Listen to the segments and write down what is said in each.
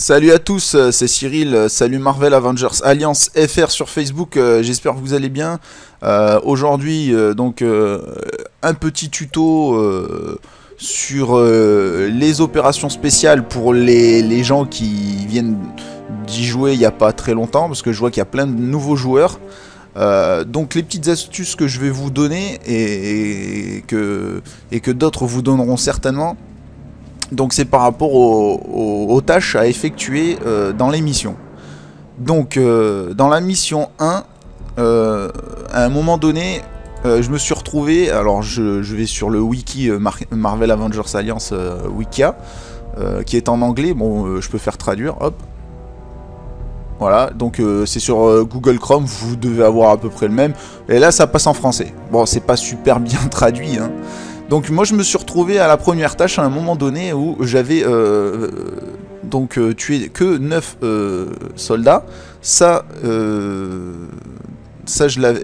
Salut à tous, c'est Cyril, salut Marvel Avengers Alliance FR sur Facebook, j'espère que vous allez bien. Aujourd'hui, un petit tuto sur les opérations spéciales pour les gens qui viennent d'y jouer il n'y a pas très longtemps, parce que je vois qu'il y a plein de nouveaux joueurs. Donc les petites astuces que je vais vous donner et que d'autres vous donneront certainement. Donc c'est par rapport aux tâches à effectuer dans les missions. Donc dans la mission 1, à un moment donné, je me suis retrouvé, alors je vais sur le wiki Marvel Avengers Alliance Wikia, qui est en anglais, bon je peux faire traduire, hop. Voilà, donc c'est sur Google Chrome, vous devez avoir à peu près le même, et là ça passe en français. Bon, c'est pas super bien traduit, hein. Donc moi je me suis retrouvé à la première tâche à un moment donné où j'avais tué que 9 soldats. Ça je l'avais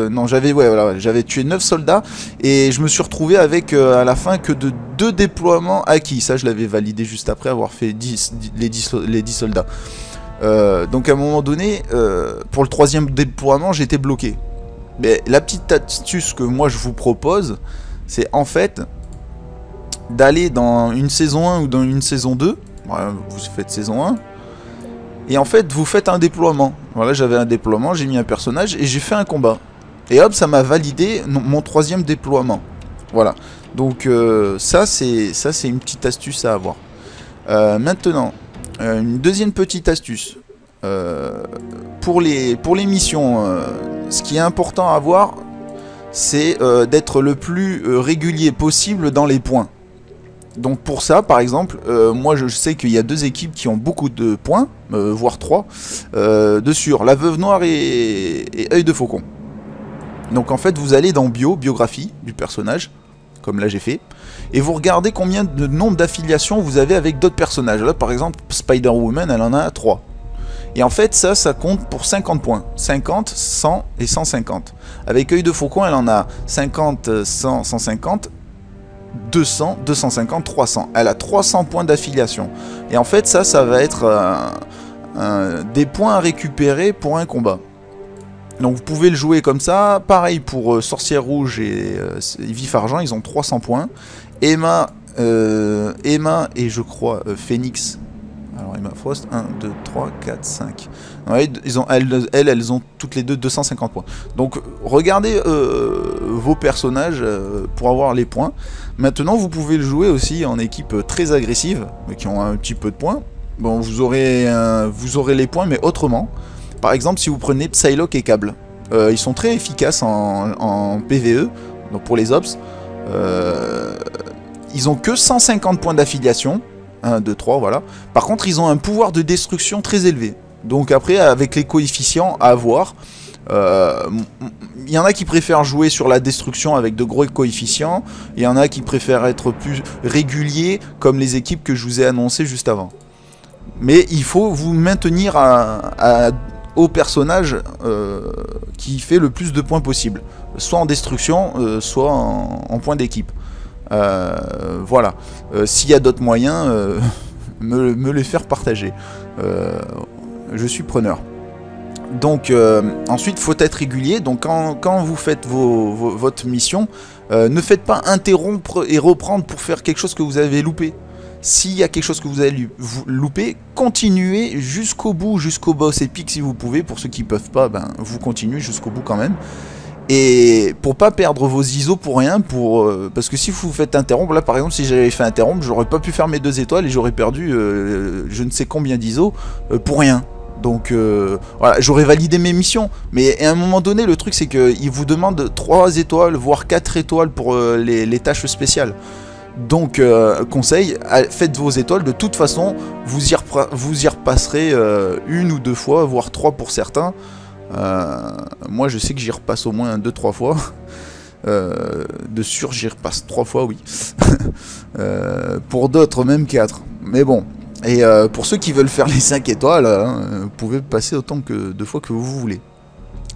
non, j'avais tué 9 soldats et je me suis retrouvé avec à la fin que de 2 déploiements acquis. Ça je l'avais validé juste après avoir fait les 10 soldats. Donc à un moment donné, pour le 3e déploiement, j'étais bloqué. Mais la petite astuce que moi je vous propose, c'est en fait d'aller dans une saison 1 ou dans une saison 2. Voilà, vous faites saison 1. Et en fait, vous faites un déploiement. Voilà, j'avais un déploiement, j'ai mis un personnage et j'ai fait un combat. Et hop, ça m'a validé mon 3e déploiement. Voilà. Donc ça, c'est une petite astuce à avoir. Maintenant, une deuxième petite astuce. Pour les missions, ce qui est important à avoir, c'est d'être le plus régulier possible dans les points. Donc pour ça, par exemple, moi je sais qu'il y a 2 équipes qui ont beaucoup de points, voire 3, sur la Veuve Noire et Œil de Faucon. Donc en fait, vous allez dans biographie du personnage, comme là j'ai fait, et vous regardez combien de nombre d'affiliations vous avez avec d'autres personnages. Là par exemple, Spider-Woman, elle en a 3. Et en fait, ça compte pour 50 points. 50, 100 et 150. Avec Œil de Faucon, elle en a 50, 100, 150, 200, 250, 300. Elle a 300 points d'affiliation. Et en fait, ça va être des points à récupérer pour un combat. Donc vous pouvez le jouer comme ça. Pareil pour Sorcière Rouge et Vif Argent, ils ont 300 points. Emma et je crois Phoenix. Alors Emma Frost, 1, 2, 3, 4, 5. Ouais, elles ont toutes les deux 250 points. Donc regardez vos personnages pour avoir les points. Maintenant vous pouvez le jouer aussi en équipe très agressive, mais qui ont un petit peu de points. Bon, vous aurez les points, mais autrement. Par exemple, si vous prenez Psylocke et Cable, ils sont très efficaces en PvE, donc pour les ops. Ils ont que 150 points d'affiliation. 1, 2, 3, voilà. Par contre, ils ont un pouvoir de destruction très élevé. Donc après, avec les coefficients à voir, il y en a qui préfèrent jouer sur la destruction avec de gros coefficients. Il y en a qui préfèrent être plus réguliers, comme les équipes que je vous ai annoncées juste avant. Mais il faut vous maintenir au personnage qui fait le plus de points possible. Soit en destruction, soit en points d'équipe. Voilà, s'il y a d'autres moyens, me les faire partager. Je suis preneur. Donc ensuite, il faut être régulier. Donc quand vous faites votre mission, ne faites pas interrompre et reprendre pour faire quelque chose que vous avez loupé. S'il y a quelque chose que vous avez loupé, continuez jusqu'au bout, jusqu'au boss épique si vous pouvez. Pour ceux qui ne peuvent pas, ben, vous continuez jusqu'au bout quand même. Et pour pas perdre vos ISO pour rien, parce que si vous faites interrompre, là par exemple si j'avais fait interrompre, j'aurais pas pu faire mes 2 étoiles et j'aurais perdu je ne sais combien d'ISO pour rien. Donc voilà, j'aurais validé mes missions, mais à un moment donné le truc c'est qu'ils vous demandent 3 étoiles, voire 4 étoiles pour les tâches spéciales. Donc conseil, faites vos étoiles, de toute façon vous y repasserez 1 ou 2 fois, voire 3 pour certains. Moi je sais que j'y repasse au moins 2-3 fois. De sûr j'y repasse 3 fois, oui. Pour d'autres même 4. Mais bon. Et pour ceux qui veulent faire les 5 étoiles, vous pouvez passer autant de fois que vous voulez.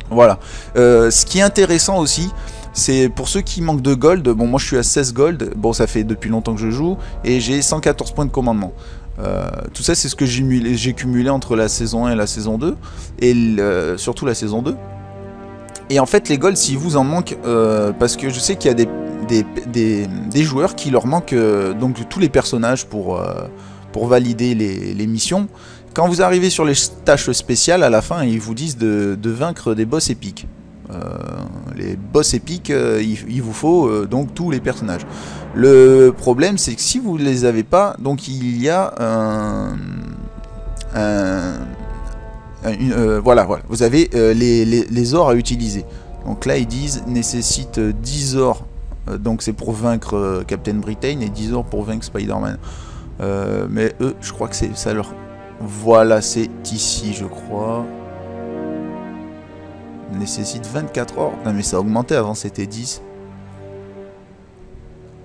Voilà. Ce qui est intéressant aussi, c'est pour ceux qui manquent de gold. Bon, moi je suis à 16 gold. Bon, ça fait depuis longtemps que je joue. Et j'ai 114 points de commandement. Tout ça, c'est ce que j'ai cumulé entre la saison 1 et la saison 2, et surtout la saison 2. Et en fait, les golds, s'il vous en manque, parce que je sais qu'il y a des joueurs qui leur manquent donc tous les personnages pour valider les missions. Quand vous arrivez sur les tâches spéciales, à la fin, ils vous disent de vaincre des boss épiques. Les boss épiques, il vous faut donc tous les personnages. Le problème, c'est que si vous ne les avez pas, donc il y a voilà, vous avez les ors à utiliser. Donc là, ils disent nécessite 10 ors, donc c'est pour vaincre Captain Britain, et 10 ors pour vaincre Spider-Man. Mais eux, je crois que ça leur... Voilà, c'est ici, je crois. Nécessite 24 ors. Non, mais ça a augmenté, avant c'était 10.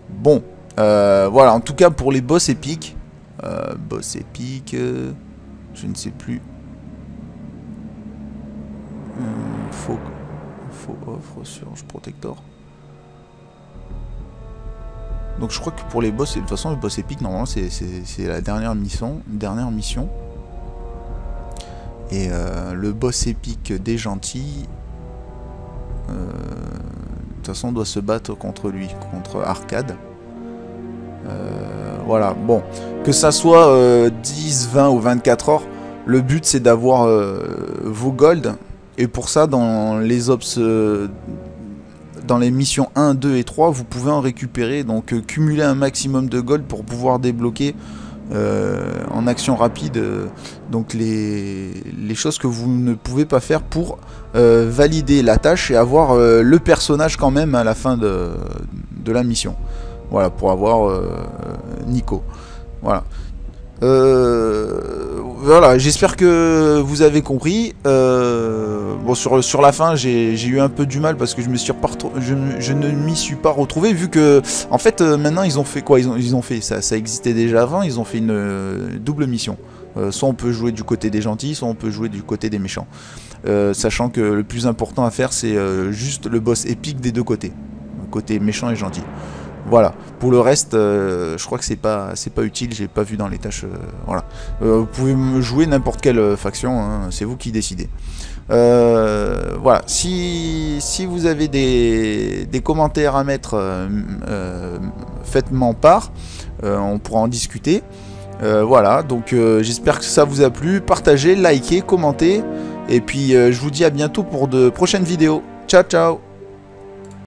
Bon, voilà, en tout cas pour les boss épiques. Boss épique, je ne sais plus. Faux offre, Surge Protector. Donc je crois que pour les boss, de toute façon le boss épique normalement c'est la dernière mission. Et le boss épique des gentils, de toute façon on doit se battre contre lui, contre Arcade. Voilà, bon, que ça soit 10, 20 ou 24 heures, le but c'est d'avoir vos golds. Et pour ça, dans les dans les missions 1, 2 et 3, vous pouvez en récupérer, donc cumuler un maximum de gold pour pouvoir débloquer en action rapide donc les choses que vous ne pouvez pas faire pour valider la tâche et avoir le personnage quand même à la fin de la mission. Voilà, pour avoir Nico. Voilà. Voilà, j'espère que vous avez compris. Bon, sur la fin, j'ai eu un peu du mal parce que je ne m'y suis pas retrouvé, vu que en fait maintenant ils ont fait quoi, ils ont fait ça existait déjà avant, ils ont fait une double mission. Soit on peut jouer du côté des gentils, soit on peut jouer du côté des méchants. Sachant que le plus important à faire, c'est juste le boss épique des deux côtés, côté méchant et gentil. Voilà, pour le reste, je crois que c'est pas utile, j'ai pas vu dans les tâches, voilà. Vous pouvez me jouer n'importe quelle faction, hein, c'est vous qui décidez. Voilà, si vous avez des commentaires à mettre, faites-m'en part, on pourra en discuter. Voilà, donc j'espère que ça vous a plu, partagez, likez, commentez, et puis je vous dis à bientôt pour de prochaines vidéos. Ciao, ciao!